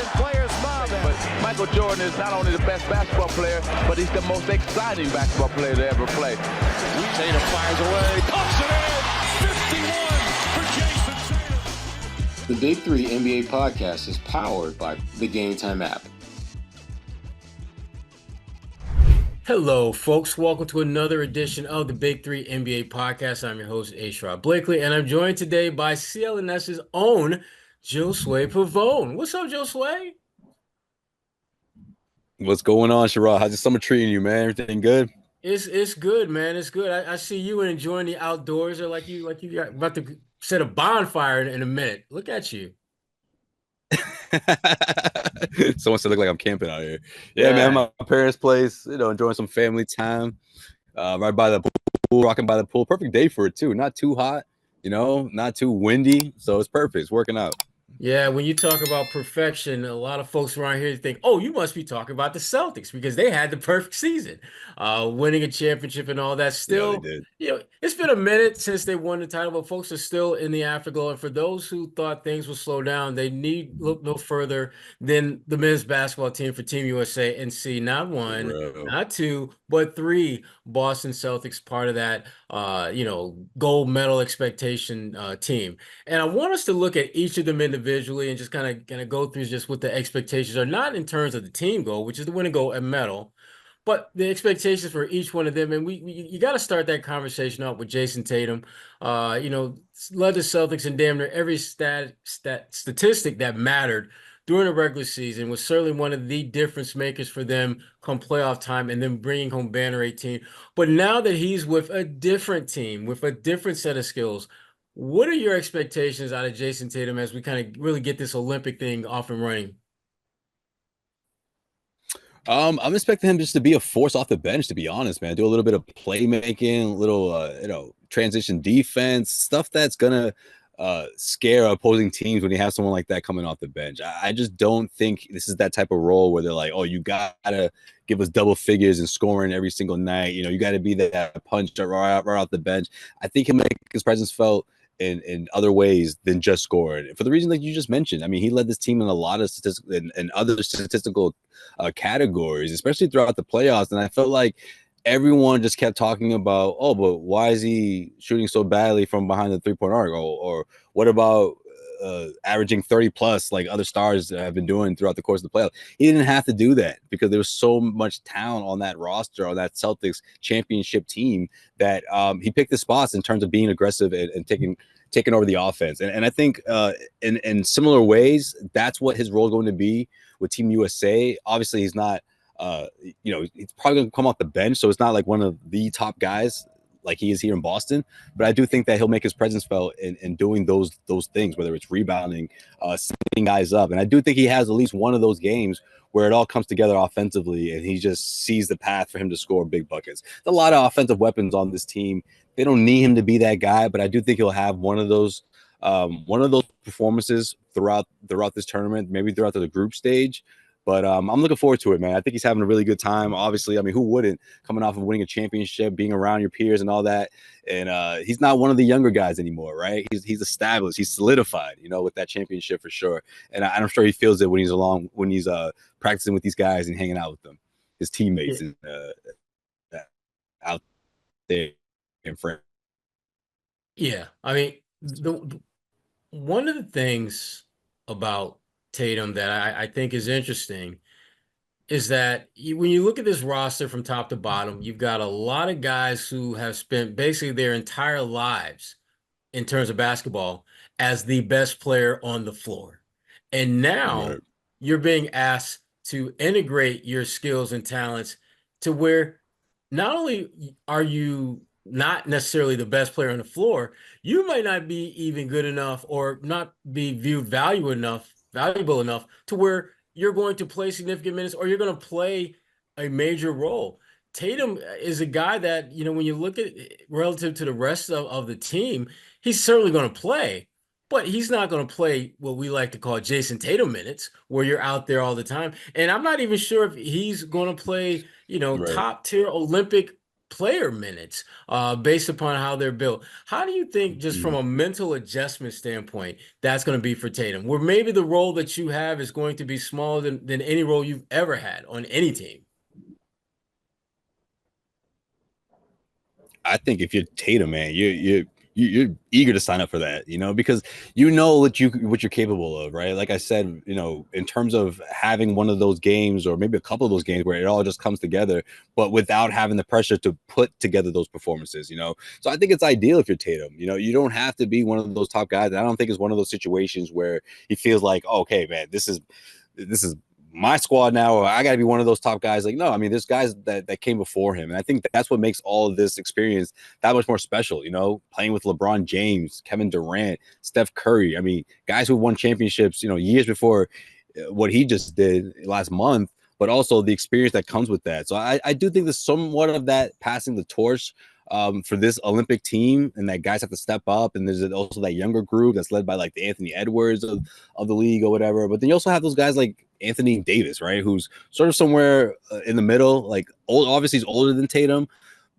and players smiling. But Michael Jordan is not only the best basketball player, but he's the most exciting basketball player to ever play. Tatum fires away, pumps it in, 51 for Jason Tatum. The Big Three NBA podcast is powered by the Gametime app. Hello, folks. Welcome to another edition of the Big Three NBA podcast. I'm your host, Sherrod Blakely, and I'm joined today by CLNS's own Josue Pavon. What's up, Josue? What's going on, Sherrod? How's the summer treating you, man? Everything good? It's good, man. It's good. I see you enjoying the outdoors, or like you got about to set a bonfire in a minute. Look at you. Someone said, look like I'm camping out here. Yeah, man, my parents' place, enjoying some family time, right by the pool, rocking by the pool. Perfect day for it, too. Not too hot, not too windy. So it's perfect. It's working out. Yeah, when you talk about perfection, a lot of folks around here think, oh, you must be talking about the Celtics because they had the perfect season, winning a championship and all that. Still, yeah, they did. It's been a minute since they won the title, but folks are still in the afterglow. And for those who thought things would slow down, they need look no further than the men's basketball team for Team USA and see not one, not two, but three Boston Celtics part of that, gold medal expectation team. And I want us to look at each of them individually and just kind of go through just what the expectations are, not in terms of the team goal, which is to win a gold medal, but the expectations for each one of them. And you got to start that conversation off with Jason Tatum. Led the Celtics in damn near every statistic that mattered during the regular season, was certainly one of the difference makers for them come playoff time and then bringing home Banner 18. But now that he's with a different team, with a different set of skills, what are your expectations out of Jason Tatum as we kind of really get this Olympic thing off and running? I'm expecting him just to be a force off the bench, to be honest, man. Do a little bit of playmaking, a little, transition defense, stuff that's going to scare opposing teams when you have someone like that coming off the bench. I just don't think this is that type of role where they're like, oh, you got to give us double figures and scoring every single night. You got to be that punch right off the bench. I think he'll make his presence felt in other ways than just scoring. For the reason that you just mentioned, I mean, he led this team in a lot of statistical and other statistical categories, especially throughout the playoffs. And I felt like everyone just kept talking about, oh, but why is he shooting so badly from behind the three-point arc? Or what about averaging 30 plus like other stars have been doing throughout the course of the playoffs? He didn't have to do that because there was so much talent on that roster, on that Celtics championship team, that he picked the spots in terms of being aggressive and taking over the offense. And I think in similar ways, that's what his role is going to be with Team USA. Obviously, he's not, he's probably going to come off the bench, so it's not like one of the top guys like he is here in Boston, but I do think that he'll make his presence felt in doing those things, whether it's rebounding, setting guys up. And I do think he has at least one of those games where it all comes together offensively and he just sees the path for him to score big buckets. There's a lot of offensive weapons on this team. They don't need him to be that guy, but I do think he'll have one of those performances throughout this tournament, maybe throughout the group stage. But I'm looking forward to it, man. I think he's having a really good time. Obviously, I mean, who wouldn't, coming off of winning a championship, being around your peers and all that. And he's not one of the younger guys anymore, right? He's established. He's solidified, with that championship for sure. And I'm sure he feels it when he's practicing with these guys and hanging out with them, his teammates, and out there in front. Yeah, I mean, one of the things about Tatum that I think is interesting is that when you look at this roster from top to bottom, you've got a lot of guys who have spent basically their entire lives in terms of basketball as the best player on the floor. And now you're being asked to integrate your skills and talents to where not only are you not necessarily the best player on the floor, you might not be even good enough or not be viewed valuable enough to where you're going to play significant minutes or you're going to play a major role. Tatum is a guy that, when you look at it relative to the rest of the team, he's certainly going to play, but he's not going to play what we like to call Jason Tatum minutes, where you're out there all the time. And I'm not even sure if he's going to play, top tier Olympic player minutes based upon how they're built. How do you think, just from a mental adjustment standpoint, that's going to be for Tatum, where maybe the role that you have is going to be smaller than any role you've ever had on any team? I think if you're Tatum, man, you're eager to sign up for that, because you know what you're capable of, right? Like I said, in terms of having one of those games or maybe a couple of those games where it all just comes together, but without having the pressure to put together those performances, So I think it's ideal if you're Tatum. You don't have to be one of those top guys. I don't think it's one of those situations where he feels like, oh, okay, man, this is my squad now, or I got to be one of those top guys. Like, no, I mean, there's guys that came before him. And I think that's what makes all of this experience that much more special, playing with LeBron James, Kevin Durant, Steph Curry. I mean, guys who won championships, years before what he just did last month, but also the experience that comes with that. So I do think there's somewhat of that passing the torch for this Olympic team, and that guys have to step up. And there's also that younger group that's led by like the Anthony Edwards of the league or whatever. But then you also have those guys like Anthony Davis, right? Who's sort of somewhere in the middle, like obviously he's older than Tatum,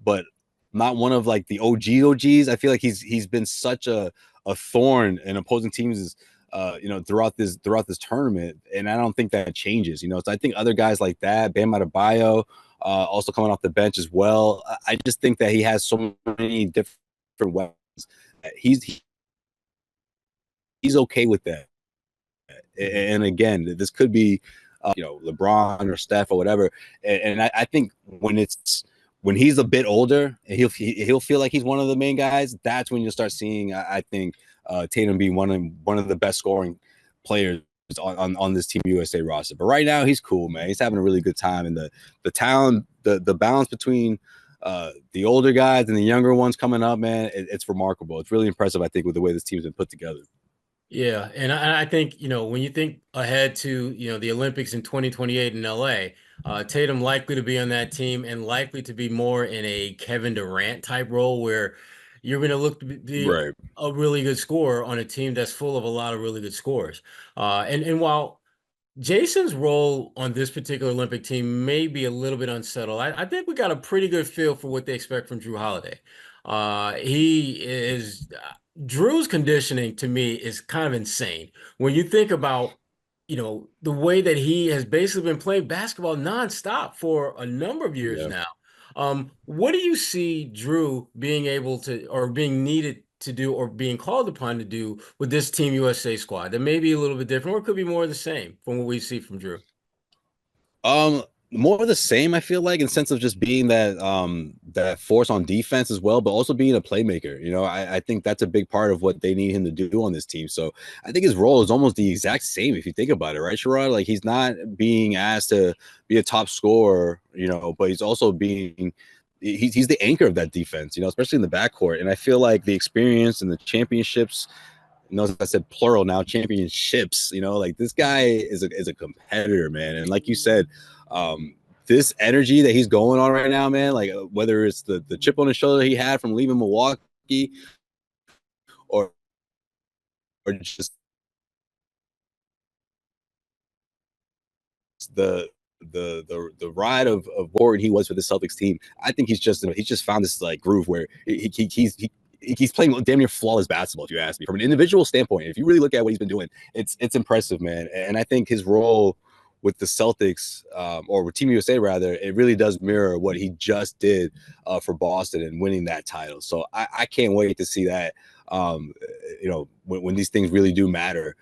but not one of like the OGs. I feel like he's been such a thorn in opposing teams, throughout this tournament. And I don't think that changes, So I think other guys like that, Bam Adebayo, also coming off the bench as well. I just think that he has so many different weapons. He's okay with that. And again, this could be, LeBron or Steph or whatever. And I think when he's a bit older, and he'll feel like he's one of the main guys. That's when you'll start seeing, I think, Tatum being one of the best scoring players on this Team USA roster. But right now, he's cool, man. He's having a really good time, and the talent, the balance between the older guys and the younger ones coming up, man, it's remarkable. It's really impressive, I think, with the way this team's been put together. Yeah, and I think, when you think ahead to, the Olympics in 2028 in LA, Tatum likely to be on that team and likely to be more in a Kevin Durant type role, where you're going to look to be Right. a really good scorer on a team that's full of a lot of really good scorers. And while Jason's role on this particular Olympic team may be a little bit unsettled, I think we got a pretty good feel for what they expect from Drew Holiday. He is Drew's conditioning, to me, is kind of insane when you think about, the way that he has basically been playing basketball nonstop for a number of years Yeah. now. What do you see Drew being able to, or being needed to do, or being called upon to do with this Team USA squad that may be a little bit different, or it could be more of the same from what we see from Drew? More of the same, I feel like, in the sense of just being that force on defense as well, but also being a playmaker. I think that's a big part of what they need him to do on this team. So I think his role is almost the exact same if you think about it, right, Sherrod? Like, he's not being asked to be a top scorer, but he's also being he's the anchor of that defense, especially in the backcourt. And I feel like the experience and the championships, as I said, plural now, championships, like, this guy is a competitor, man. And like you said, this energy that he's going on right now, man, like, whether it's the chip on his shoulder he had from leaving Milwaukee, or just the ride of what he was for the Celtics team. I think he's just found this like groove where he's playing damn near flawless basketball, if you ask me. From an individual standpoint, if you really look at what he's been doing, it's impressive, man. And I think his role with the Celtics, or with Team USA rather, it really does mirror what he just did for Boston and winning that title. So I can't wait to see that. When these things really do matter.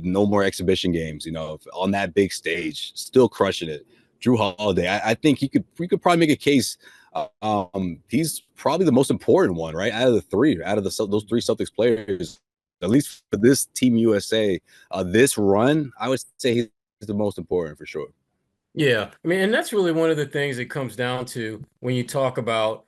No more exhibition games, on that big stage, still crushing it. Drew Holiday, I think we could probably make a case. He's probably the most important one, right? Out of those three Celtics players, at least for this Team USA, this run, I would say he's the most important for sure. Yeah, I mean, and that's really one of the things it comes down to when you talk about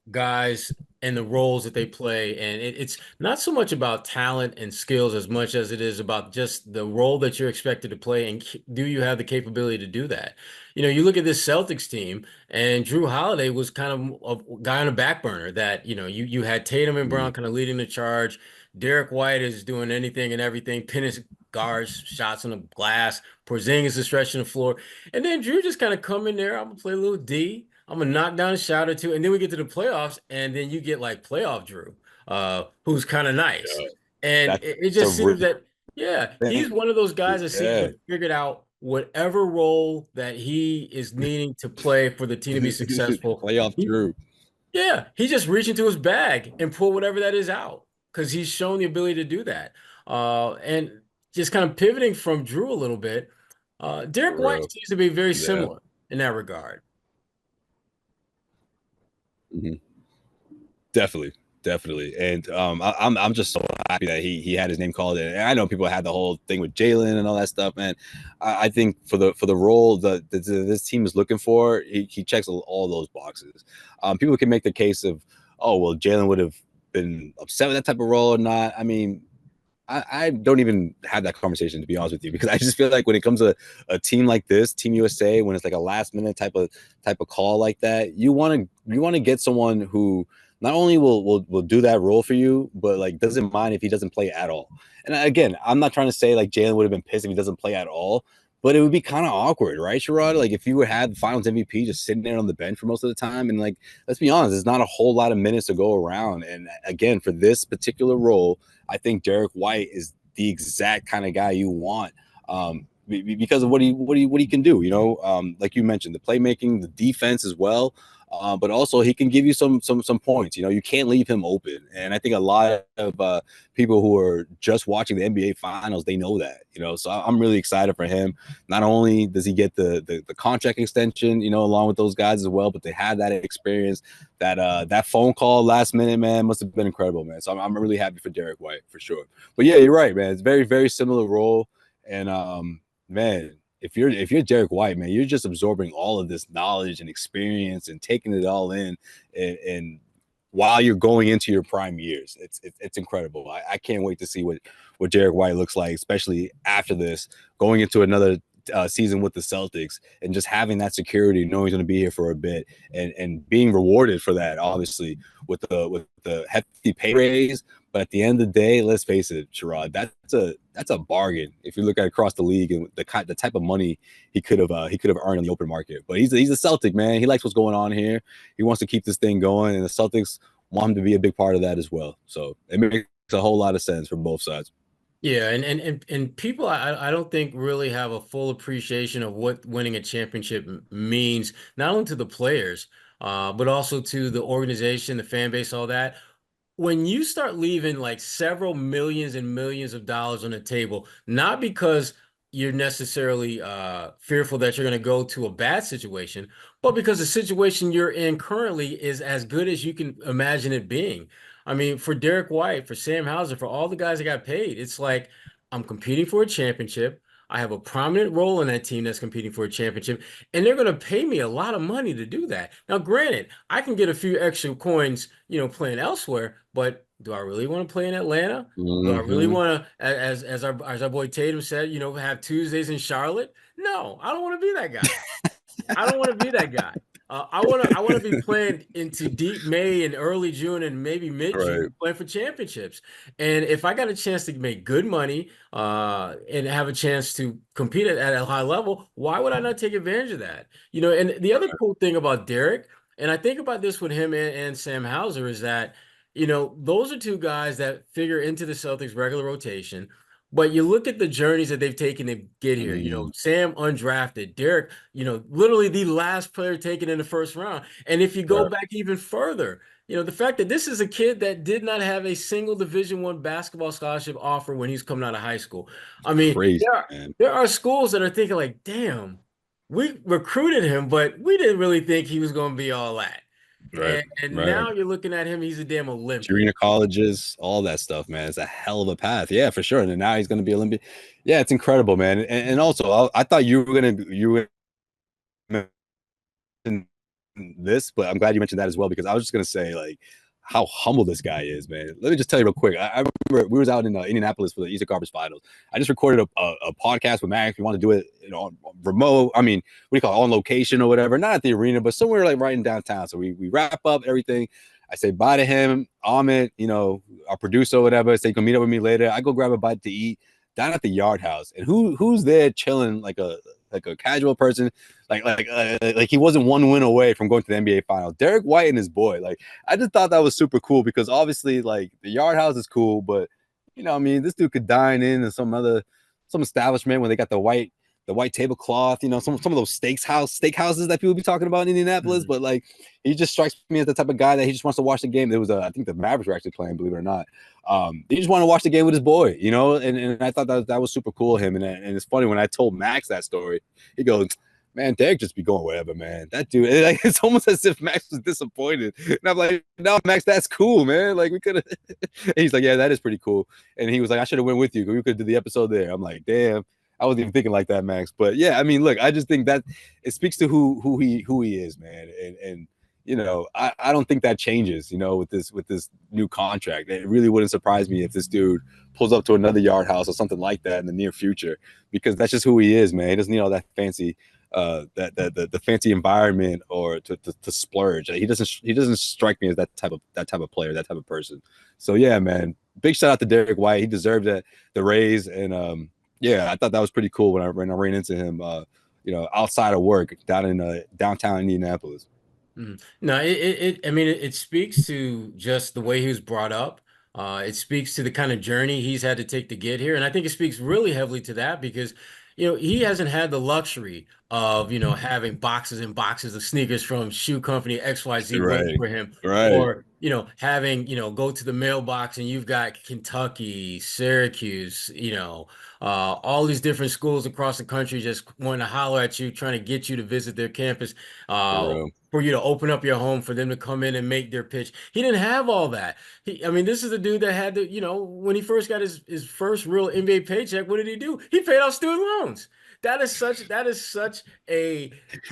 guys and the roles that they play. And it's not so much about talent and skills as much as it is about just the role that you're expected to play, and do you have the capability to do that? You look at this Celtics team, and Drew Holiday was kind of a guy on a back burner that, you had Tatum and Brown kind of leading the charge. Derrick White is doing anything and everything, pinning guards, shots on the glass. Porzingis is stretching the floor. And then Drew just kind of come in there. I'm gonna play a little D. I'm gonna knock down a shot or two, and then we get to the playoffs, and then you get like playoff Drew, who's kind of nice, Yeah, and that's it a just seems real that he's thing. one of those guys that seems to Yeah. have figured out whatever role that he is needing to play for the team to be successful. Playoff Drew. Yeah, he just reach into his bag and pull whatever that is out because he's shown the ability to do that. And just kind of pivoting from Drew a little bit, Derrick For White real. seems to be very Yeah. similar in that regard. Mhm. Definitely. And I'm just so happy that he had his name called. And I know people had the whole thing with Jalen and all that stuff, man. I think for the role that this team is looking for, he checks all those boxes. People can make the case of, oh well, Jalen would have been upset with that type of role or not. I mean, I don't even have that conversation, to be honest with you, because I just feel like when it comes to a team like this, Team USA, when it's like a last minute type of call like that, you want to get someone who not only will do that role for you, but like doesn't mind if he doesn't play at all. And again, I'm not trying to say like Jalen would have been pissed if he doesn't play at all, but it would be kind of awkward, right, Sherrod? Like if you would have Finals MVP just sitting there on the bench for most of the time, and like let's be honest, there's not a whole lot of minutes to go around. And again, for this particular role, I think Derrick White is the exact kind of guy you want, because of what he can do. Like you mentioned, the playmaking, the defense as well. But also he can give you some points. You can't leave him open. And I think a lot of people who are just watching the NBA Finals, they know that. So I'm really excited for him. Not only does he get the contract extension, along with those guys as well, but they have that experience. That phone call last minute, man, must have been incredible, man. So I'm really happy for Derrick White for sure. But yeah, you're right, man. It's very, very similar role. And man, if you're Derrick White, man, you're just absorbing all of this knowledge and experience and taking it all in, and while you're going into your prime years, it's incredible. I can't wait to see what Derrick White looks like, especially after this, going into another season with the Celtics, and just having that security, knowing he's going to be here for a bit, and being rewarded for that, obviously with the hefty pay raise. But at the end of the day, let's face it, Sherrod, that's a bargain if you look at across the league and the type of money he could have earned in the open market. But he's a Celtic, man. He likes what's going on here. He wants to keep this thing going, and the Celtics want him to be a big part of that as well. So it makes a whole lot of sense from both sides. Yeah, and people I don't think really have a full appreciation of what winning a championship means, not only to the players, but also to the organization, the fan base, all that. When you start leaving like several millions and millions of dollars on the table, not because you're necessarily fearful that you're going to go to a bad situation, but because the situation you're in currently is as good as you can imagine it being. I mean, for Derek White, for Sam Hauser, for all the guys that got paid, it's like I'm competing for a championship. I have a prominent role in that team that's competing for a championship, and they're going to pay me a lot of money to do that. Now, granted, I can get a few extra coins, playing elsewhere, but do I really want to play in Atlanta? Do I really want to, as our boy Tatum said, have Tuesdays in Charlotte? No, I don't want to be that guy. I don't want to be that guy. I want to be playing into deep May and early June and maybe mid Right. June playing for championships. And if I got a chance to make good money and have a chance to compete at a high level, why would I not take advantage of that? And the other cool thing about Derek, and I think about this with him and Sam Hauser, is that those are two guys that figure into the Celtics regular rotation. But you look at the journeys that they've taken to get here. Sam undrafted, Derek, literally the last player taken in the first round. And if you go back even further, the fact that this is a kid that did not have a single Division I basketball scholarship offer when he's coming out of high school. I mean, Crazy, man. there are schools that are thinking like, damn, we recruited him, but we didn't really think he was going to be all that. Right. And now you're looking at him, he's a damn Olympian. Junior colleges, all that stuff, man. It's a hell of a path. Yeah, for sure. And then now he's going to be Olympian. Yeah, it's incredible, man. And also, I thought you were going to mention this, but I'm glad you mentioned that as well, because I was just going to say, like, how humble this guy is, man. Let me just tell you real quick. I remember we was out in Indianapolis for the Eastern Conference Finals. I just recorded a podcast with Max. We want to do it, on remote. I mean, what do you call it, on location or whatever? Not at the arena, but somewhere like right in downtown. So we wrap up everything. I say bye to him, Ahmed, our producer or whatever. Say, come meet up with me later. I go grab a bite to eat down at the Yard House. And who's there chilling like a like a casual person, like he wasn't one win away from going to the NBA Finals. Derrick White and his boy, like I just thought that was super cool because obviously like the Yard House is cool, but you know, I mean, this dude could dine in some establishment when they got the white tablecloth, you know, some of those steakhouses that people be talking about in Indianapolis. But like, he just strikes me as the type of guy that he just wants to watch the game. There was I think the Mavericks were actually playing, believe it or not. He just wanted to watch the game with his boy, you know, and I thought that was super cool of him. And it's funny when I told Max that story, he goes, "Man, Derrick just be going wherever, man. That dude, it's almost as if Max was disappointed." And I'm like, "No, Max, that's cool, man. Like we could have." He's like, "Yeah, that is pretty cool." And he was like, "I should have went with you. We could do the episode there." I'm like, "Damn." I wasn't even thinking like that, Max. But yeah, I mean, look, I just think that it speaks to who he is, man. And you know, I don't think that changes, you know, with this new contract. It really wouldn't surprise me if this dude pulls up to another Yard House or something like that in the near future, because that's just who he is, man. He doesn't need all that fancy the fancy environment or to splurge. He doesn't strike me as that type of player, that type of person. So yeah, man, big shout out to Derrick White. He deserved the raise, and yeah, I thought that was pretty cool when I ran into him, you know, outside of work down in downtown Indianapolis. No, it speaks to just the way he was brought up. It speaks to the kind of journey he's had to take to get here. And I think it speaks really heavily to that because, you know, he hasn't had the luxury of, you know, having boxes and boxes of sneakers from shoe company XYZ waiting for him. Right. Or, you know, having, you know, go to the mailbox and you've got Kentucky, Syracuse, you know, all these different schools across the country just wanting to holler at you, trying to get you to visit their campus. For you to open up your home for them to come in and make their pitch. He didn't have all that. I mean, this is a dude that had to, you know, when he first got his first real NBA paycheck, what did he do? He paid off student loans. That is such a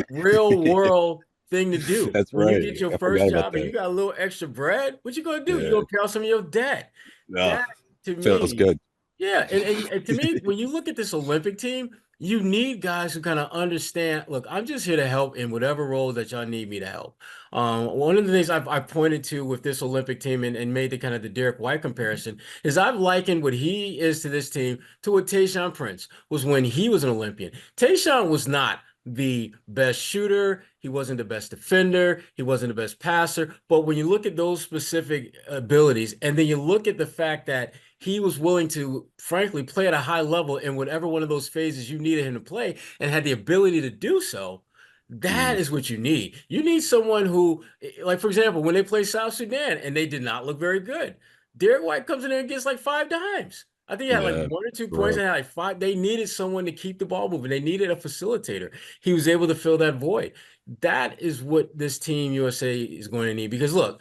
real world thing to do. That's When you right. get your I first forgot about job and you that. got a little extra bread, what you gonna do? You're Yeah. gonna pay off some of your debt. No, That to feels me, good. yeah, and to me, when you look at this Olympic team, you need guys who kind of understand. Look, I'm just here to help in whatever role that y'all need me to help. One of the things I've pointed to with this Olympic team and made the kind of the Derrick White comparison is I've likened what he is to this team to what Tayshaun Prince was when he was an Olympian. Tayshaun was not the best shooter. He wasn't the best defender. He wasn't the best passer. But when you look at those specific abilities, and then you look at the fact that he was willing to, frankly, play at a high level in whatever one of those phases you needed him to play and had the ability to do so, that is what you need. You need someone who, like, for example, when they play South Sudan and they did not look very good, Derrick White comes in there and gets like 5 dimes. I think he had like Yeah, 1 or 2 points bro. and had like five. They needed someone to keep the ball moving. They needed a facilitator. He was able to fill that void. That is what this team USA is going to need. Because look,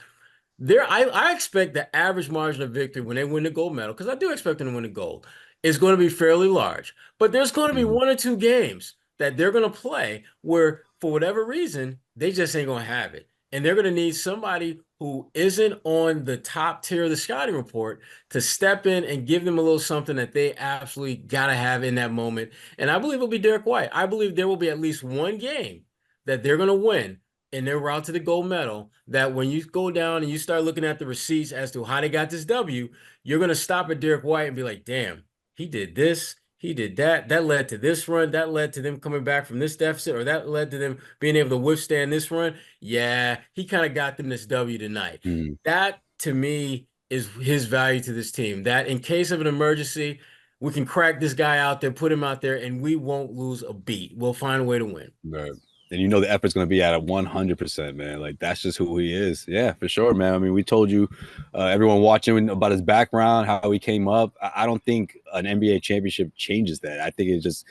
I expect the average margin of victory when they win the gold medal, because I do expect them to win the gold, is going to be fairly large. But there's going to be Mhm. 1 or 2 games that they're going to play where, for whatever reason, they just ain't going to have it. And they're going to need somebody who isn't on the top tier of the scouting report to step in and give them a little something that they absolutely got to have in that moment. And I believe it'll be Derrick White. I believe there will be at least one game that they're going to win in their route to the gold medal, that when you go down and you start looking at the receipts as to how they got this W, you're going to stop at Derrick White and be like, damn, he did this, he did that. That led to this run. That led to them coming back from this deficit, or that led to them being able to withstand this run. Yeah, he kind of got them this W tonight. Mhm. That, to me, is his value to this team. That in case of an emergency, we can crack this guy out there, put him out there, and we won't lose a beat. We'll find a way to win. Right. And you know the effort's going to be at a 100%, man. Like that's just who he is. Yeah, for sure, man. I mean, we told you, everyone watching, about his background, how he came up. I don't think an NBA championship changes that. I think it just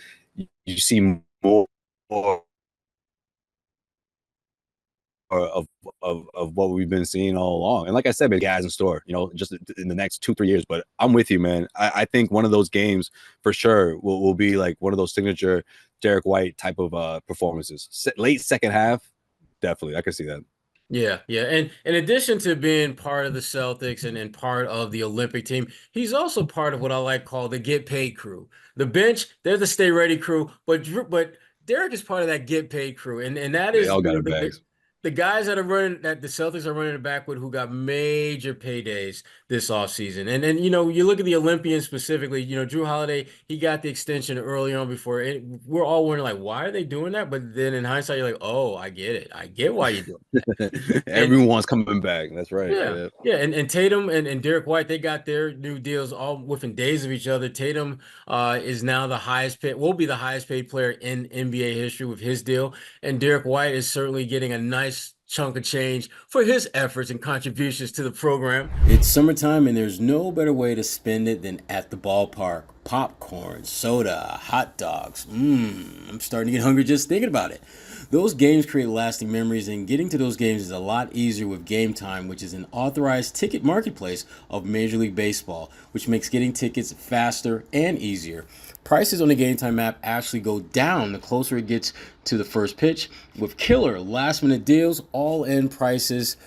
you see more of what we've been seeing all along. And like I said, man, guys in store, you know, just in the next 2-3 years. But I'm with you, man. I think one of those games for sure will be like one of those signature Derrick White type of performances. Late second half, definitely. I can see that. Yeah, yeah. And in addition to being part of the Celtics and part of the Olympic team, he's also part of what I like call the get paid crew. The bench, they're the stay ready crew, but Derek is part of that get paid crew. And that They is, all you got know, it bags. the guys that the Celtics are running it back with, who got major paydays this offseason. And then, you look at the Olympians specifically, Drew Holiday, he got the extension early on before it. We're all wondering, like, why are they doing that? But then in hindsight, you're like, oh, I get it. I get why you're doing it. And Everyone's coming back. That's right. yeah, yeah, and Tatum and Derrick White, they got their new deals all within days of each other. Tatum is now will be the highest paid player in NBA history with his deal, and Derrick White is certainly getting a nice chunk of change for his efforts and contributions to the program. It's summertime, and there's no better way to spend it than at the ballpark. Popcorn, soda, hot dogs. I'm starting to get hungry just thinking about it. Those games create lasting memories, and getting to those games is a lot easier with Gametime, which is an authorized ticket marketplace of Major League Baseball, which makes getting tickets faster and easier. Prices on the Gametime app actually go down the closer it gets to the first pitch, with killer last-minute deals, all-in prices,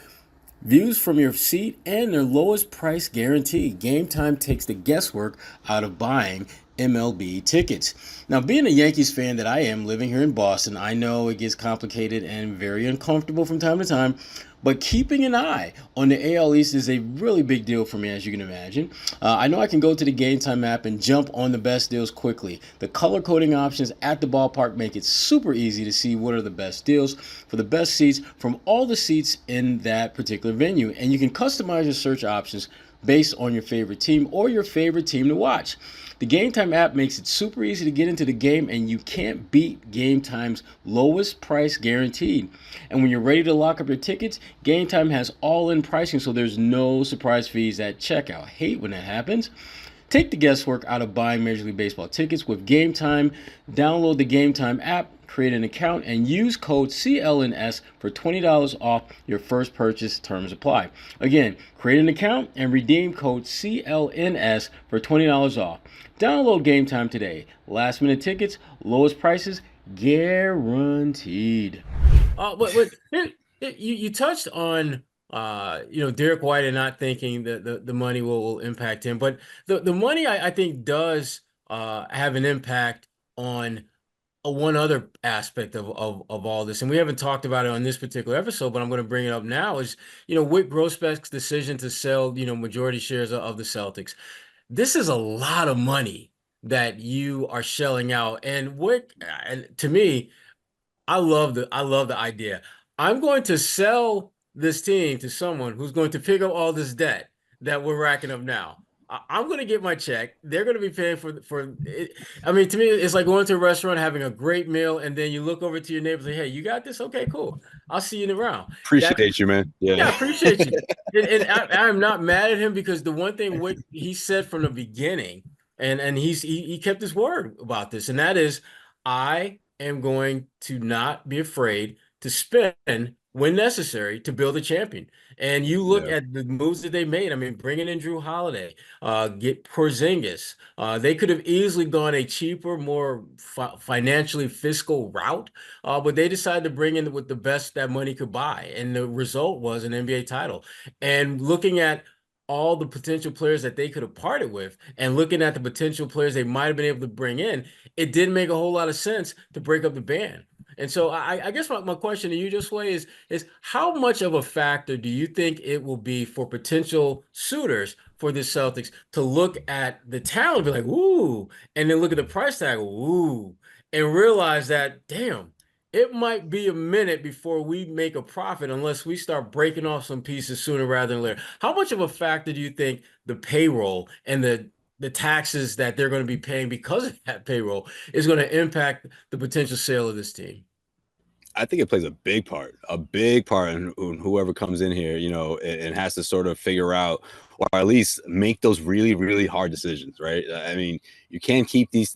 views from your seat, and their lowest price guarantee. Gametime takes the guesswork out of buying MLB tickets. Now, being a Yankees fan that I am, living here in Boston, I know it gets complicated and very uncomfortable from time to time, but keeping an eye on the AL East is a really big deal for me, as you can imagine. I know I can go to the Gametime app and jump on the best deals quickly. The color coding options at the ballpark make it super easy to see what are the best deals for the best seats from all the seats in that particular venue. And you can customize your search options based on your favorite team or your favorite team to watch. The Gametime app makes it super easy to get into the game, and you can't beat Gametime's lowest price guaranteed. And when you're ready to lock up your tickets, Gametime has all-in pricing, so there's no surprise fees at checkout. Hate when that happens. Take the guesswork out of buying Major League Baseball tickets with Gametime. Download the Gametime app, create an account, and use code CLNS for $20 off your first purchase. Terms apply. Again, create an account and redeem code CLNS for $20 off. Download Gametime today. Last minute tickets, lowest prices, guaranteed. But you touched on Derrick White and not thinking that the money will impact him, but the money I think does have an impact on one other aspect of all this, and we haven't talked about it on this particular episode, but I'm going to bring it up now. Is Whit Grossbeck's decision to sell majority shares of the Celtics. This is a lot of money that you are shelling out, and to me, I love the idea. I'm going to sell this team to someone who's going to pick up all this debt that we're racking up now. I'm going to get my check. They're going to be paying for it. I mean, to me, it's like going to a restaurant, having a great meal, and then you look over to your neighbor and say, "Hey, you got this? Okay, cool. I'll see you in the round." Appreciate you, man. Yeah, I appreciate you. And I'm not mad at him, because the one thing what he said from the beginning, and he kept his word about this, and that is, I am going to not be afraid to spend when necessary to build a champion. And you look at the moves that they made. I mean, bringing in Drew Holiday, get Porzingis. They could have easily gone a cheaper, more financially fiscal route, but they decided to bring in with the best that money could buy. And the result was an NBA title. And looking at all the potential players that they could have parted with, and looking at the potential players they might have been able to bring in, it didn't make a whole lot of sense to break up the band. And so I guess my question to you, Josue, is how much of a factor do you think it will be for potential suitors for the Celtics to look at the talent, be like, ooh, and then look at the price tag, ooh, and realize that, damn, it might be a minute before we make a profit unless we start breaking off some pieces sooner rather than later. How much of a factor do you think the payroll and the taxes that they're going to be paying because of that payroll is going to impact the potential sale of this team? I think it plays a big part in whoever comes in here, and has to sort of figure out, or at least make those really, really hard decisions, right? I mean, you can't keep these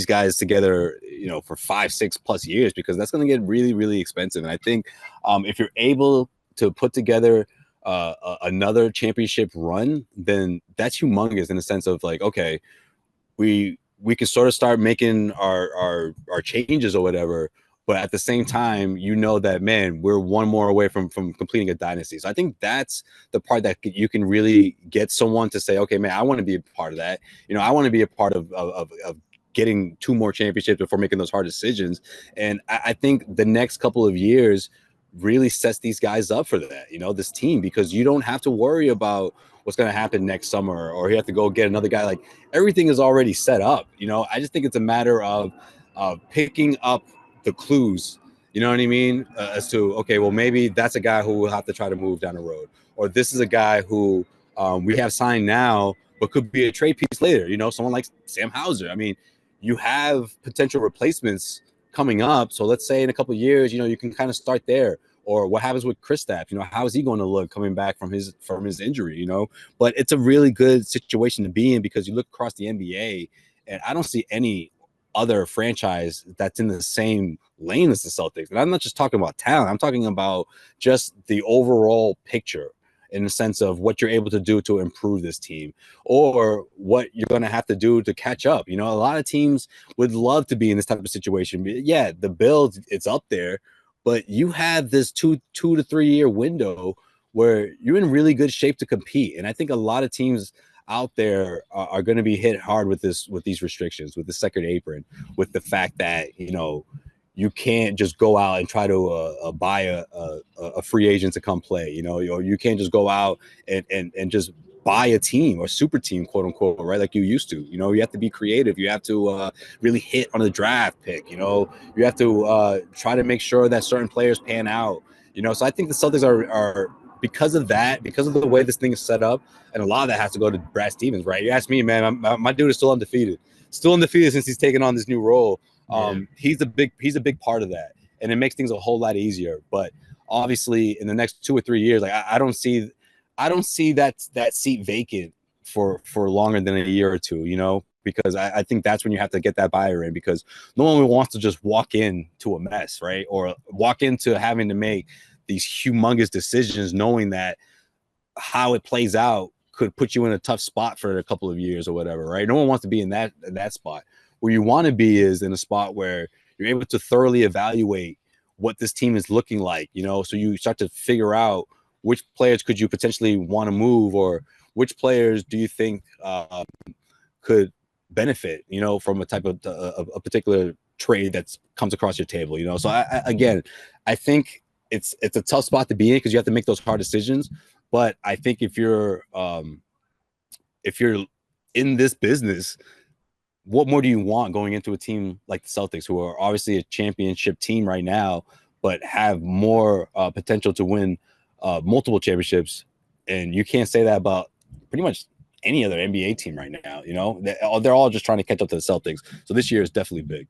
guys together, for 5-6+ years, because that's going to get really, really expensive. And I think if you're able to put together another championship run, then that's humongous in the sense of like, okay, we can sort of start making our changes or whatever. But at the same time, that, man, we're one more away from completing a dynasty. So I think that's the part that you can really get someone to say, okay, man, I want to be a part of that. I want to be a part of getting 2 more championships before making those hard decisions. And I think the next couple of years really sets these guys up for that, this team, because you don't have to worry about what's going to happen next summer, or you have to go get another guy. Like, everything is already set up. I just think it's a matter of picking up the clues, you know what I mean? As to, okay, well, maybe that's a guy who will have to try to move down the road, or this is a guy who we have signed now, but could be a trade piece later, someone like Sam Hauser. I mean, you have potential replacements coming up. So let's say in a couple of years, you can kind of start there. Or what happens with Kristaps? How is he going to look coming back from his injury? But it's a really good situation to be in, because you look across the NBA, and I don't see any other franchise that's in the same lane as the Celtics. And I'm not just talking about talent. I'm talking about just the overall picture, in the sense of what you're able to do to improve this team, or what you're going to have to do to catch up. A lot of teams would love to be in this type of situation. Yeah, the build, it's up there, but you have this two to 3 year window where you're in really good shape to compete. And I think a lot of teams out there are going to be hit hard with these restrictions, with the second apron, with the fact that, you can't just go out and try to buy a free agent to come play, or you can't just go out and just buy a team or super team, quote unquote, right? Like you used to. You have to be creative. You have to really hit on the draft pick. You have to try to make sure that certain players pan out. So I think the Celtics are because of that, because of the way this thing is set up, and a lot of that has to go to Brad Stevens, right? You ask me, man, my dude is still undefeated since he's taken on this new role. He's a big part of that, and it makes things a whole lot easier. But obviously, in the next 2 or 3 years, like I don't see that seat vacant for longer than a year or two, because I think that's when you have to get that buyer in, because no one wants to just walk into a mess, right? Or walk into having to make these humongous decisions, knowing that how it plays out could put you in a tough spot for a couple of years or whatever, right? No one wants to be in that spot. Where you want to be is in a spot where you're able to thoroughly evaluate what this team is looking like, so you start to figure out which players could you potentially want to move, or which players do you think could benefit, from a type of a particular trade that comes across your table, So I think it's a tough spot to be in, because you have to make those hard decisions. But I think if you're in this business, what more do you want going into a team like the Celtics, who are obviously a championship team right now, but have more potential to win multiple championships? And you can't say that about pretty much any other NBA team right now. They're all just trying to catch up to the Celtics. So this year is definitely big.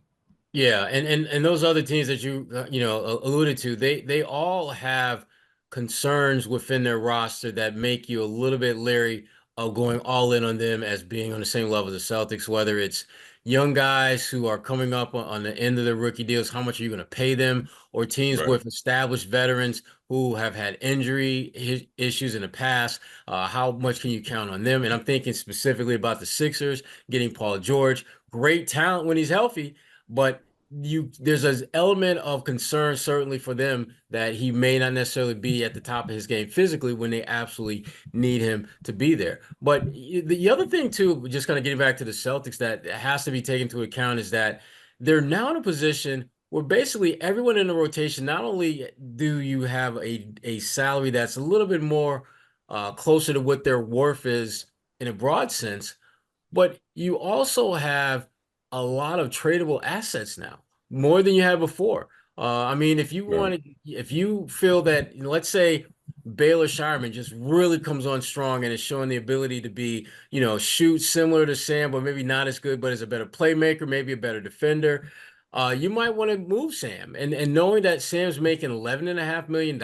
Yeah, and those other teams that you alluded to, they all have concerns within their roster that make you a little bit leery of going all in on them as being on the same level as the Celtics, whether it's young guys who are coming up on the end of their rookie deals, how much are you going to pay them, or teams Right. with established veterans who have had injury issues in the past, how much can you count on them? And I'm thinking specifically about the Sixers getting Paul George, great talent when he's healthy, but there's an element of concern certainly for them that he may not necessarily be at the top of his game physically when they absolutely need him to be there. But the other thing too, just kind of getting back to the Celtics, that has to be taken into account is that they're now in a position where basically everyone in the rotation, not only do you have a salary that's a little bit more closer to what their worth is in a broad sense, but you also have a lot of tradable assets now, more than you had before. I mean, if you wanted, if you feel that, let's say Baylor Shireman just really comes on strong and is showing the ability to be, shoot similar to Sam, but maybe not as good, but is a better playmaker, maybe a better defender. You might want to move Sam. And knowing that Sam's making $11.5 million,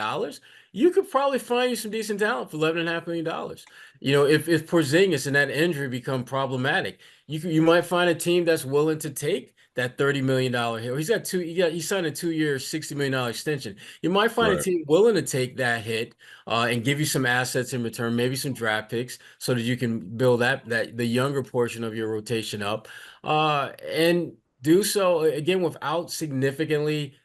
you could probably find you some decent talent for $11.5 million. If Porzingis and that injury become problematic, you might find a team that's willing to take that $30 million hit. He signed a 2 year, $60 million extension. You might find a team willing to take that hit and give you some assets in return, maybe some draft picks, so that you can build that the younger portion of your rotation up, and do so again without significantly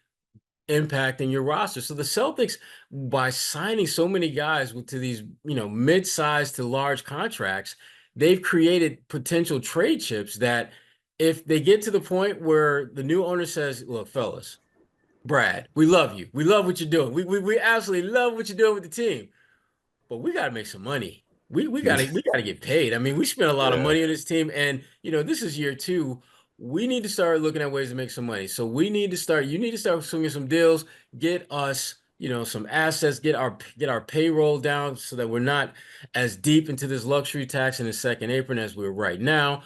impacting your roster. So the Celtics, by signing so many guys to these, mid-sized to large contracts, they've created potential trade chips that if they get to the point where the new owner says, look, fellas, Brad, we love you. We love what you're doing. We absolutely love what you're doing with the team. But we got to make some money. We gotta get paid. I mean, we spent a lot of Yeah, money on this team, and this is year two. We need to start looking at ways to make some money. So we need to start. You need to start swinging some deals. Get us, some assets. Get our payroll down so that we're not as deep into this luxury tax in the second apron as we're right now.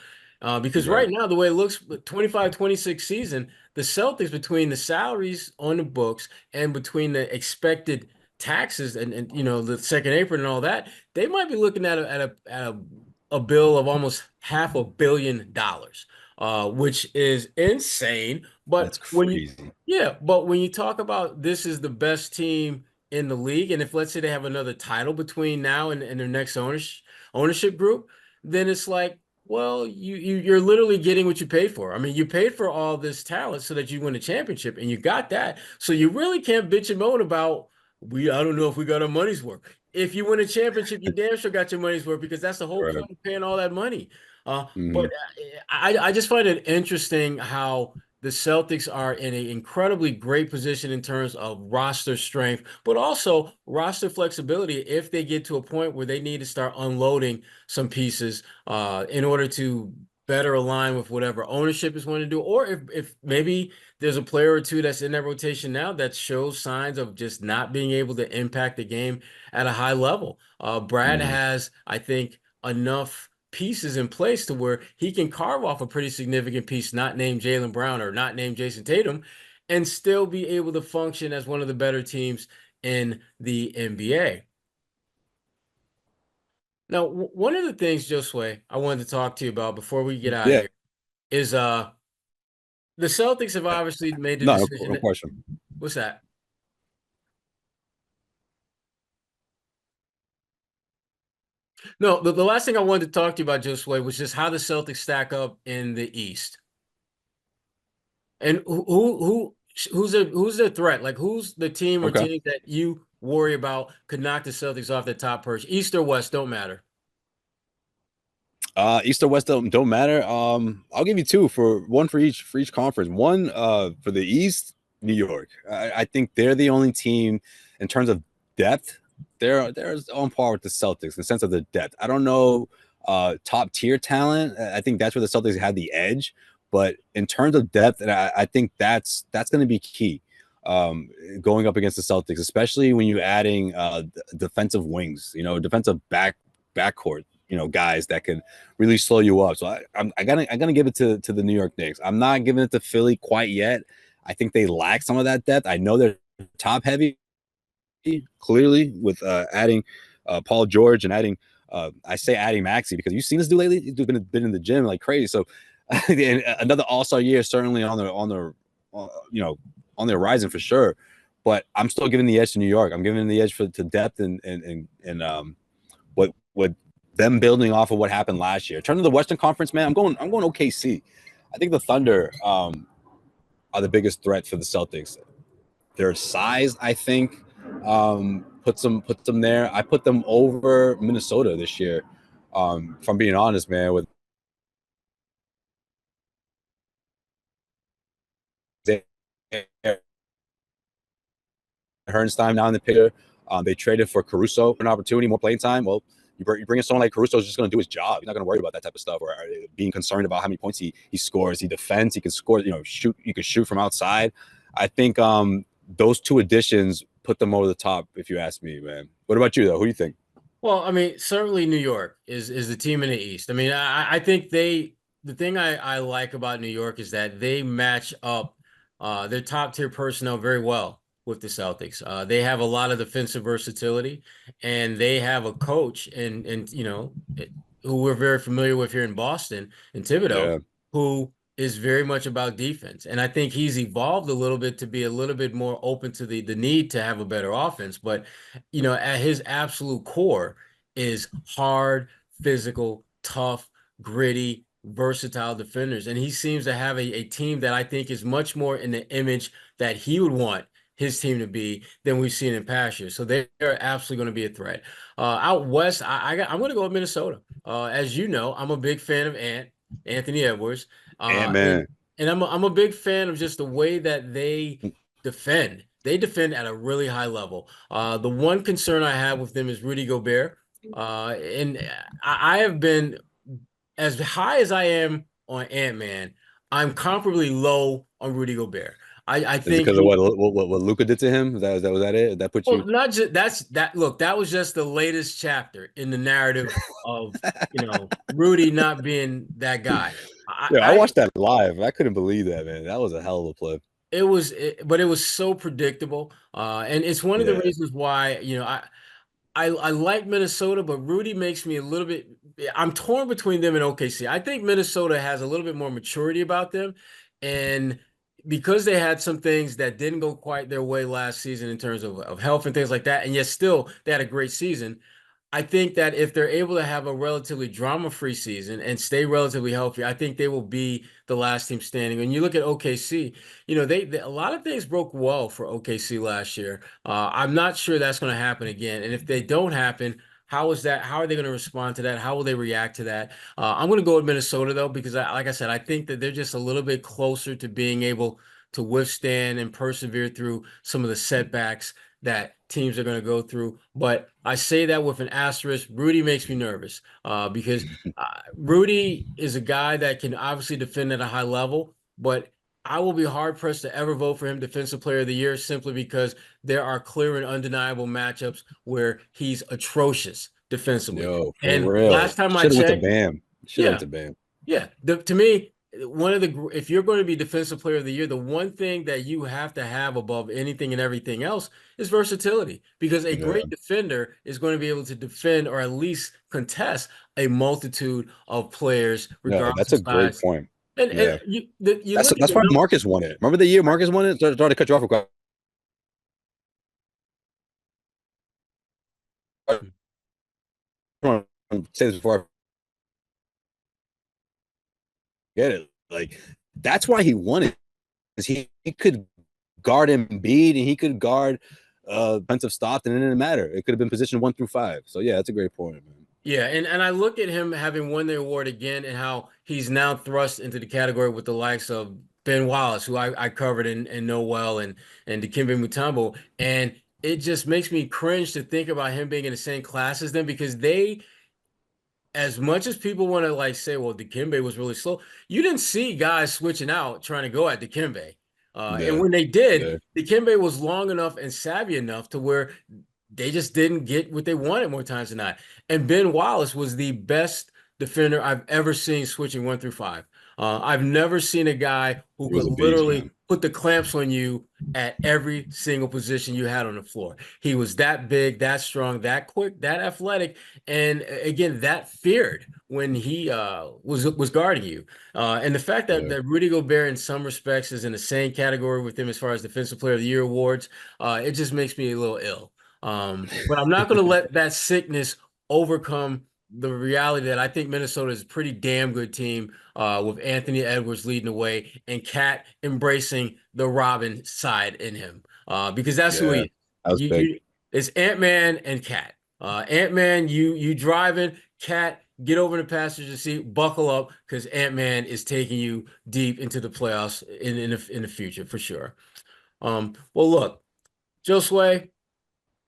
Because right. right now, the way it looks, 25-26 season, the Celtics between the salaries on the books and between the expected taxes and the second apron and all that, they might be looking at a bill of almost $500 million, which is insane. But That's crazy. when you talk about this is the best team in the league, and if let's say they have another title between now and their next ownership group, then it's like, well, you're literally getting what you paid for. I mean, you paid for all this talent so that you win a championship, and you got that. So you really can't bitch and moan about I don't know if we got our money's worth. If you win a championship, you damn sure got your money's worth because that's the whole Right. point of paying all that money. But Mhm. I just find it interesting how the Celtics are in an incredibly great position in terms of roster strength, but also roster flexibility if they get to a point where they need to start unloading some pieces in order to better align with whatever ownership is going to do, or if maybe there's a player or two that's in that rotation now that shows signs of just not being able to impact the game at a high level. Brad Mhm. has, I think, enough pieces in place to where he can carve off a pretty significant piece, not named Jaylen Brown or not named Jason Tatum, and still be able to function as one of the better teams in the NBA. Now, one of the things, Josue, I wanted to talk to you about before we get out of Yeah. here is the Celtics have obviously made the No, no, decision no question. what's that? No, the last thing I wanted to talk to you about, Josue, was just how the Celtics stack up in the East. And who's the threat? Like who's the team or Okay. teams that you worry about could knock the Celtics off the top perch? East or West, don't matter. East or West don't matter. I'll give you two for one for each conference. One for the East, New York. I think they're the only team in terms of depth. They're on par with the Celtics in the sense of the depth. I don't know top tier talent. I think that's where the Celtics had the edge. But in terms of depth, and I think that's going to be key going up against the Celtics, especially when you're adding defensive wings, defensive backcourt, guys that could really slow you up. So I'm gonna give it to the New York Knicks. I'm not giving it to Philly quite yet. I think they lack some of that depth. I know they're top heavy, clearly with adding Paul George and adding I say adding Maxey because you've seen this dude lately. He's been in the gym like crazy. So another All-Star year certainly on the horizon for sure. But I'm still giving the edge to New York. I'm giving the edge to depth and what them building off of what happened last year. In terms of the Western Conference, man, I'm going OKC. I think the Thunder are the biggest threat for the Celtics. Their size, I think, puts them there. I put them over Minnesota this year. If I'm being honest, man, with Hernstein now in the picture. They traded for Caruso for an opportunity, more playing time. Well, you bring in someone like Caruso who's just going to do his job. You're not going to worry about that type of stuff or being concerned about how many points he scores. He defends. He can score. Shoot. You can shoot from outside. I think those two additions put them over the top. If you ask me, man. What about you though? Who do you think? Well, I mean, certainly New York is the team in the East. I mean, I think the thing I like about New York is that they match up their top tier personnel very well with the Celtics. They have a lot of defensive versatility, and they have a coach and who we're very familiar with here in Boston, in Thibodeau, Yeah. who is very much about defense. And I think he's evolved a little bit to be a little bit more open to the need to have a better offense. But at his absolute core is hard, physical, tough, gritty, versatile defenders. And he seems to have a team that I think is much more in the image that he would want his team to be than we've seen in past years. So they're absolutely going to be a threat. Out west, I'm going to go with Minnesota. As you know, I'm a big fan of Anthony Edwards. And And man, I'm a big fan of just the way that they defend. They defend at a really high level. The one concern I have with them is Rudy Gobert. And I have been as high as I am on Ant-Man, I'm comparably low on Rudy Gobert. I Is it think because of what Luca did to him? Was that it? That put well, you? not just that. Look, that was just the latest chapter in the narrative of Rudy not being that guy. Yeah, I I watched that live. I couldn't believe that, man. That was a hell of a play. but it was so predictable, and it's one of the Yeah, reasons why I like Minnesota, but Rudy makes me a little bit. I'm torn between them and OKC. I think Minnesota has a little bit more maturity about them, and because they had some things that didn't go quite their way last season in terms of health and things like that, and yet still they had a great season. I think that if they're able to have a relatively drama-free season and stay relatively healthy, I think they will be the last team standing. When you look at OKC, they a lot of things broke well for OKC last year. I'm not sure that's going to happen again. And if they don't happen, how is that? How are they going to respond to that? How will they react to that? I'm going to go with Minnesota though, because like I said, I think that they're just a little bit closer to being able to withstand and persevere through some of the setbacks that teams are going to go through. But I say that with an asterisk. Rudy makes me nervous because Rudy is a guy that can obviously defend at a high level, but I will be hard pressed to ever vote for him Defensive Player of the Year simply because there are clear and undeniable matchups where he's atrocious defensively. yo, for And real. last time I Should have went to checked, Bam. Should have went yeah, to Bam. yeah. To me, if you're going to be Defensive Player of the Year, the one thing that you have to have above anything and everything else is versatility, because a Yeah, great defender is going to be able to defend or at least contest a multitude of players, no, regardless that's of a great size. point. And Yeah, you look at that's the why numbers. Marcus won it. Remember the year Marcus won it? Sorry to cut you off. I want to say this before I forget it. Like that's why he won it, because he could guard Embiid and he could guard defensive Stockton, and it didn't matter. It could have been position 1 through 5. So yeah, that's a great point, man. Yeah, and I look at him having won the award again and how he's now thrust into the category with the likes of Ben Wallace, who I covered and know well, and Dikembe Mutombo. And it just makes me cringe to think about him being in the same class as them, because they, as much as people want to like say, well, Dikembe was really slow, you didn't see guys switching out trying to go at Dikembe. And Yeah, when they did, yeah, Dikembe was long enough and savvy enough to where they just didn't get what they wanted more times than not. And Ben Wallace was the best defender I've ever seen switching 1 through 5. I've never seen a guy who he was could a beast, literally man. put the clamps on you at every single position you had on the floor. He was that big, that strong, that quick, that athletic, and again, that feared when he was guarding you. And the fact that Yeah, Rudy Gobert, in some respects, is in the same category with him as far as Defensive Player of the Year awards, it just makes me a little ill. But I'm not going to let that sickness overcome the reality that I think Minnesota is a pretty damn good team with Anthony Edwards leading the way and Cat embracing the Robin side in him because that's who he yeah, is. that was big. It's Ant-Man and Cat. Ant-Man, you driving, Cat, get over in the passenger seat, buckle up, because Ant-Man is taking you deep into the playoffs in the future for sure. Well, look, Josue,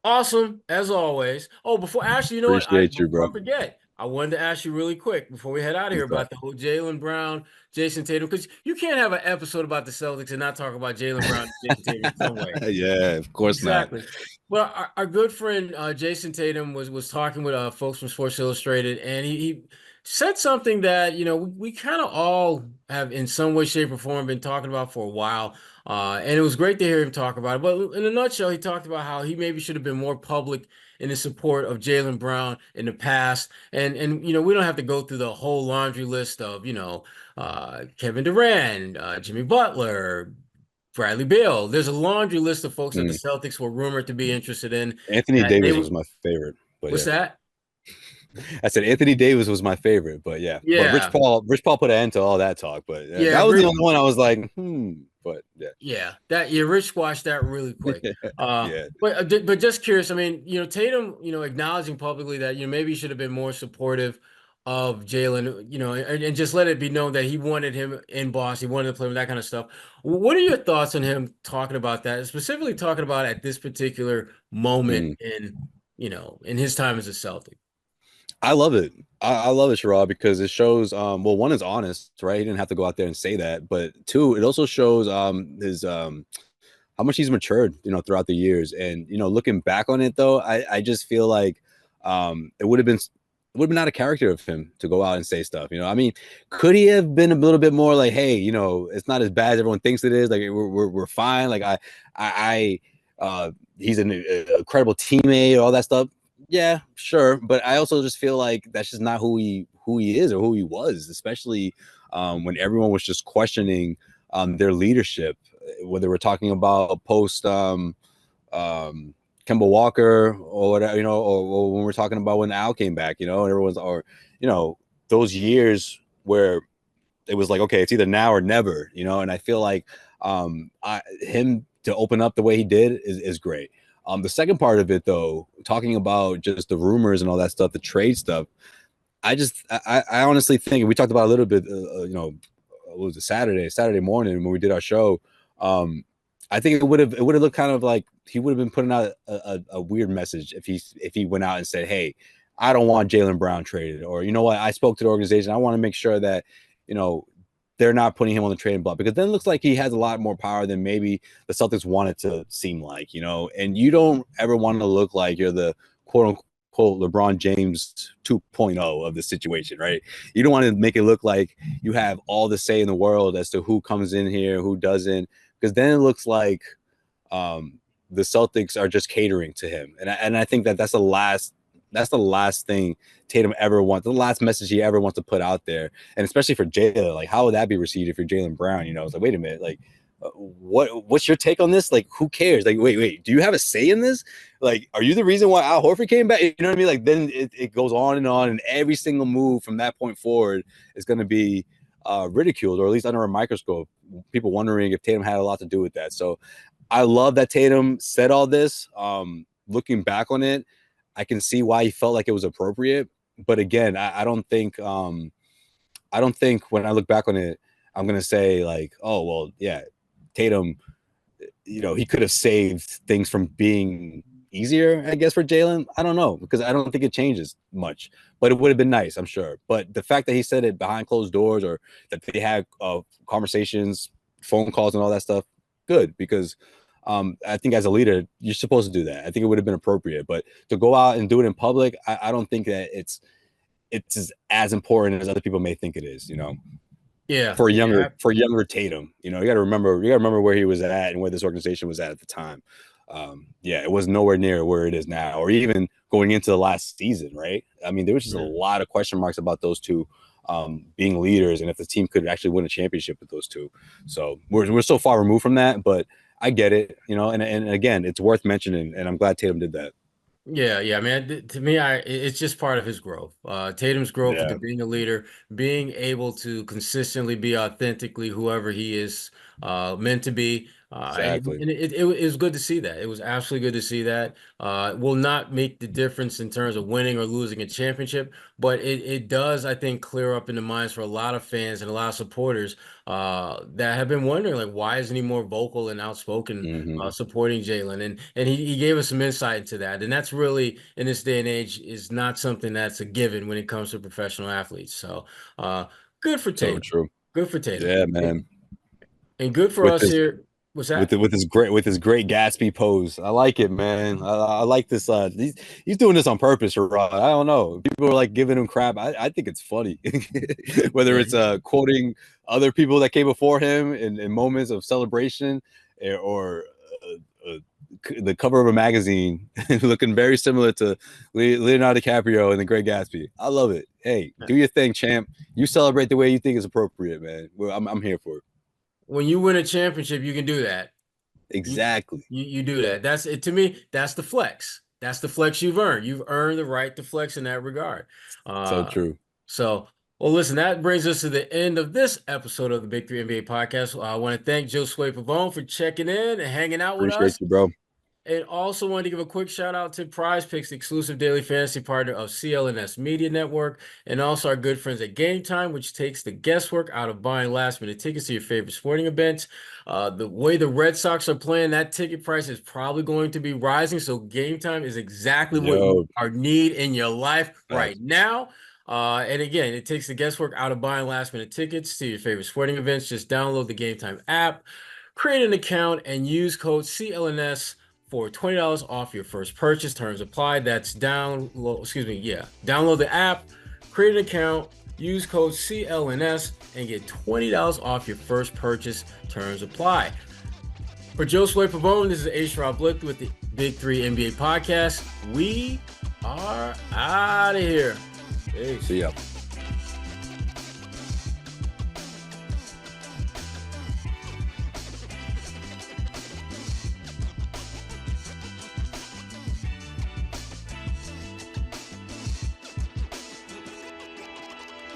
awesome as always. Oh, before Ashley, you know what? Appreciate you, Before bro. I forget, I wanted to ask you really quick before we head out of here What's up? about the whole Jaylen Brown, Jason Tatum, because you can't have an episode about the Celtics and not talk about Jaylen Brown and Jason Tatum in some way. Yeah, of course not. Exactly. Well, our good friend Jason Tatum was talking with folks from Sports Illustrated, and he said something that we kind of all have in some way, shape, or form been talking about for a while. And it was great to hear him talk about it. But in a nutshell, he talked about how he maybe should have been more public in his support of Jaylen Brown in the past. And we don't have to go through the whole laundry list of Kevin Durant, Jimmy Butler, Bradley Beal. There's a laundry list of folks that the Mm. Celtics were rumored to be interested in. Anthony That they Davis was my favorite, but what's yeah, that? I said Anthony Davis was my favorite, but yeah, but Yeah, Rich Paul put an end to all that talk, but yeah, that was the only one I was like, but yeah, Rich squashed that really quick. yeah, But just curious. I mean, Tatum, acknowledging publicly that maybe he should have been more supportive of Jalen, and just let it be known that he wanted him in Boston, he wanted to play with that kind of stuff. What are your thoughts on him talking about that, specifically talking about at this particular moment Mm. in his time as a Celtic? I love it. I love it, Sherrod, because it shows well, one is honest, right? He didn't have to go out there and say that, but two, it also shows his how much he's matured, throughout the years. And looking back on it though, I just feel like it would have been out of character of him to go out and say stuff. I mean, could he have been a little bit more like, hey, it's not as bad as everyone thinks it is. Like we're fine. Like he's an incredible teammate, all that stuff. Yeah, sure. But I also just feel like that's just not who he is or who he was, especially when everyone was just questioning their leadership, whether we're talking about post Kemba Walker or whatever, or when we're talking about when Al came back, and everyone's, or those years where it was like, okay, it's either now or never, and I feel like him to open up the way he did is great. The second part of it, though, talking about just the rumors and all that stuff, the trade stuff, I honestly think we talked about a little bit, what was it, Saturday morning when we did our show. I think it would have looked kind of like he would have been putting out a weird message if he went out and said, hey, I don't want Jaylen Brown traded, or you know what, I spoke to the organization, I want to make sure that they're not putting him on the trading block, because then it looks like he has a lot more power than maybe the Celtics want it to seem like, and you don't ever want to look like you're the quote unquote LeBron James 2.0 of the situation, right? You don't want to make it look like you have all the say in the world as to who comes in here, who doesn't, because then it looks like the Celtics are just catering to him. And I think that's the last thing Tatum ever wants, the last message he ever wants to put out there. And especially for Jalen, like, how would that be received if you're Jaylen Brown? It's like, wait a minute, like, what's your take on this? Like, who cares? Like, wait, do you have a say in this? Like, are you the reason why Al Horford came back? You know what I mean? Like, then it goes on, and every single move from that point forward is going to be ridiculed, or at least under a microscope. People wondering if Tatum had a lot to do with that. So I love that Tatum said all this. Looking back on it, I can see why he felt like it was appropriate. But again, I don't think when I look back on it, I'm going to say like, oh, well, yeah, Tatum, he could have saved things from being easier, I guess, for Jalen. I don't know, because I don't think it changes much, but it would have been nice, I'm sure. But the fact that he said it behind closed doors, or that they had conversations, phone calls and all that stuff, good, because I think as a leader, you're supposed to do that. I think it would have been appropriate, but to go out and do it in public, I don't think that it's as important as other people may think it is, Yeah, for younger Tatum. You got to remember where he was at and where this organization was at the time. Yeah, it was nowhere near where it is now, or even going into the last season, right? I mean, there was just a lot of question marks about those two being leaders, and if the team could actually win a championship with those two. So we're so far removed from that, but I get it, and again, it's worth mentioning, and I'm glad Tatum did that. Yeah, man. To me, it's just part of his growth. Tatum's growth into Yeah, being a leader, being able to consistently be authentically whoever he is meant to be. exactly. And it was good to see that. It was absolutely good to see that. Will not make the difference in terms of winning or losing a championship, but it does, I think, clear up in the minds for a lot of fans and a lot of supporters that have been wondering, like, why isn't he more vocal and outspoken Mm-hmm. supporting Jalen? And he gave us some insight into that. And that's really, in this day and age, is not something that's a given when it comes to professional athletes. So good for So Tatum. true. Good for Tatum. Yeah, And, man. and good for With us this here. What's with that? the, with his great Gatsby pose. I like it, man. I like this. He's doing this on purpose, Rod. I don't know. People are like giving him crap. I think it's funny. Whether Yeah. it's quoting other people that came before him in moments of celebration, or the cover of a magazine looking very similar to Leonardo DiCaprio in The Great Gatsby. I love it. Hey, do your thing, champ. You celebrate the way you think is appropriate, man. Well, I'm here for it. When you win a championship, you can do that. You, Exactly. you do that. That's it to me. That's the flex. That's the flex you've earned. You've earned the right to flex in that regard. So Uh, true. so, well, listen, that brings us to the end of this episode of the Big Three NBA podcast. I want to thank Josue Pavon for checking in and hanging out with Appreciate us. you, bro. And also wanted to give a quick shout out to Prize Picks, the exclusive daily fantasy partner of CLNS Media Network, and also our good friends at Gametime, which takes the guesswork out of buying last-minute tickets to your favorite sporting events. The way the Red Sox are playing, that ticket price is probably going to be rising, so Gametime is exactly what you need in your life right now. And again, it takes the guesswork out of buying last-minute tickets to your favorite sporting events. Just download the Gametime app, create an account, and use code CLNS for $20 off your first purchase. Terms apply. That's download the app, create an account, use code CLNS, and get $20 off your first purchase. Terms apply. For Josue Pavon, this is Sherrod Blakely with the Big 3 NBA Podcast. We are out of here. Peace. See ya.